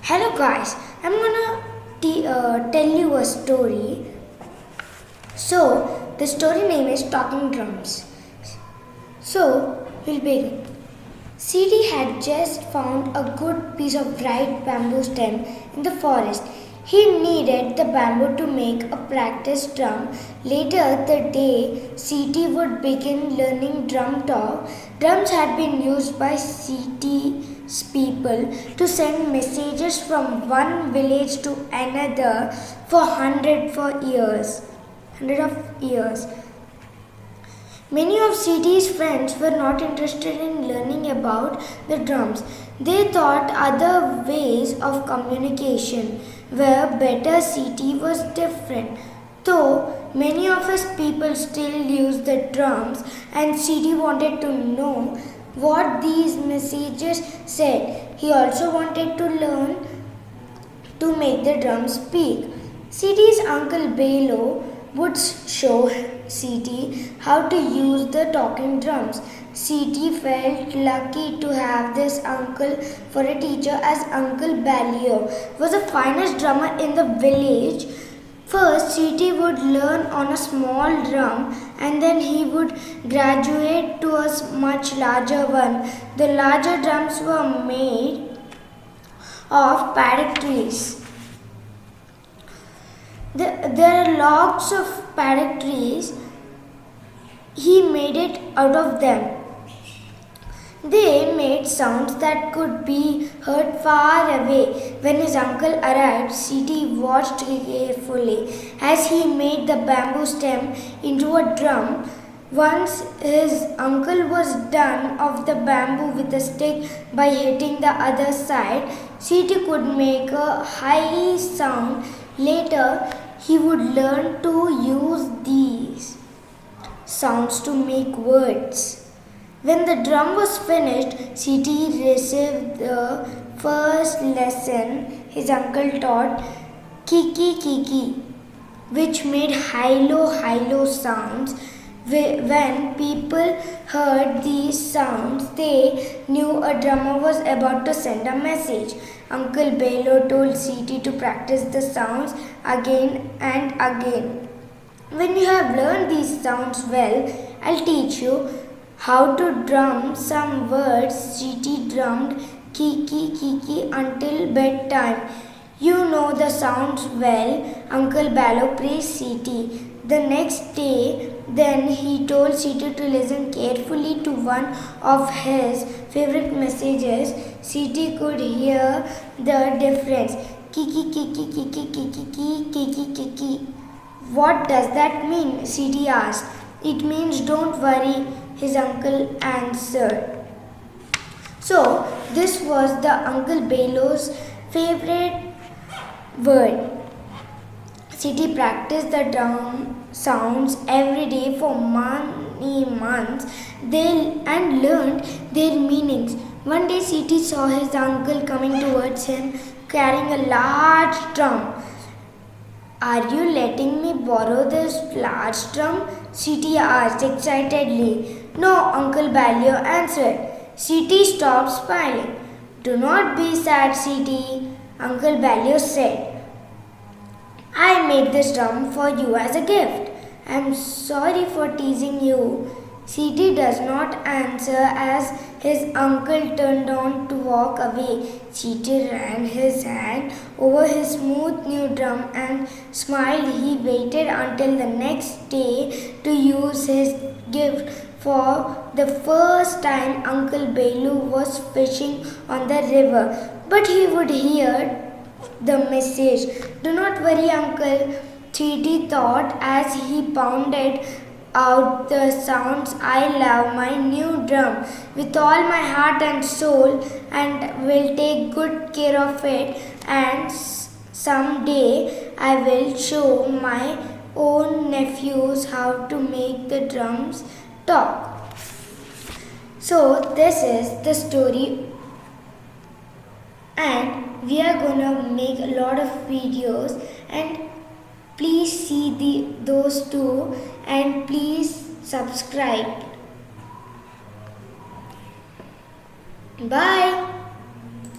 Hello guys, I'm gonna tell you a story. So, the story name is Talking Drums. So, we'll begin. CD had just found a good piece of bright bamboo stem in the forest. He needed the bamboo to make a practice drum. Later the day, CD would begin learning drum talk. Drums had been used by CD's people to send messages from one village to another for hundred of years. Many of CD's friends were not interested in learning about the drums. They thought other ways of communication were better. CD was different. Though many of his people still use the drums, and CD wanted to know what these messages said. He also wanted to learn to make the drums speak. CD's uncle Belo would show CD how to use the talking drums. CD felt lucky to have this uncle for a teacher, as Uncle Balio was the finest drummer in the village. First, CD would learn on a small drum and then he would graduate to a much larger one. The larger drums were made of paddock trees. There are logs of paddock trees. He made it out of them. They made sounds that could be heard far away. When his uncle arrived, CD watched carefully as he made the bamboo stem into a drum. Once his uncle was done of the bamboo with a stick by hitting the other side, CD could make a high sound. Later, he would learn to use these sounds to make words. When the drum was finished, CD received the first lesson. His uncle taught kiki kiki, which made hilo sounds. When people heard these sounds, they knew a drummer was about to send a message. Uncle Belo told CD to practice the sounds again and again. When you have learned these sounds well, I'll teach you how to drum some words. CD drummed kiki kiki until bedtime. You know the sounds well. Uncle Ballo praised CD. The next day, then he told CD to listen carefully to one of his favorite messages. CD could hear the difference. Kiki kiki kiki kiki kiki kiki kiki. What does that mean? CD asked. It means don't worry, his uncle answered. So, this was the Uncle Belo's favorite word. CD practiced the drum sounds every day for many months and learned their meanings. One day, CD saw his uncle coming towards him carrying a large drum. Are you letting me borrow this large drum? CD asked excitedly. No, Uncle Balio answered. CD stopped smiling. Do not be sad, CD, Uncle Balio said. I made this drum for you as a gift. I am sorry for teasing you. CD does not answer as his uncle turned on to walk away. CD ran his hand over his smooth new drum and smiled. He waited until the next day to use his gift. For the first time, Uncle Belu was fishing on the river, but he would hear the message. Do not worry, Uncle, CD thought as he pounded out the sounds. I love my new drum with all my heart and soul and will take good care of it, and someday I will show my own nephews how to make the drums talk. So this is the story, and we are gonna make a lot of videos, and please see those two, and please subscribe. Bye.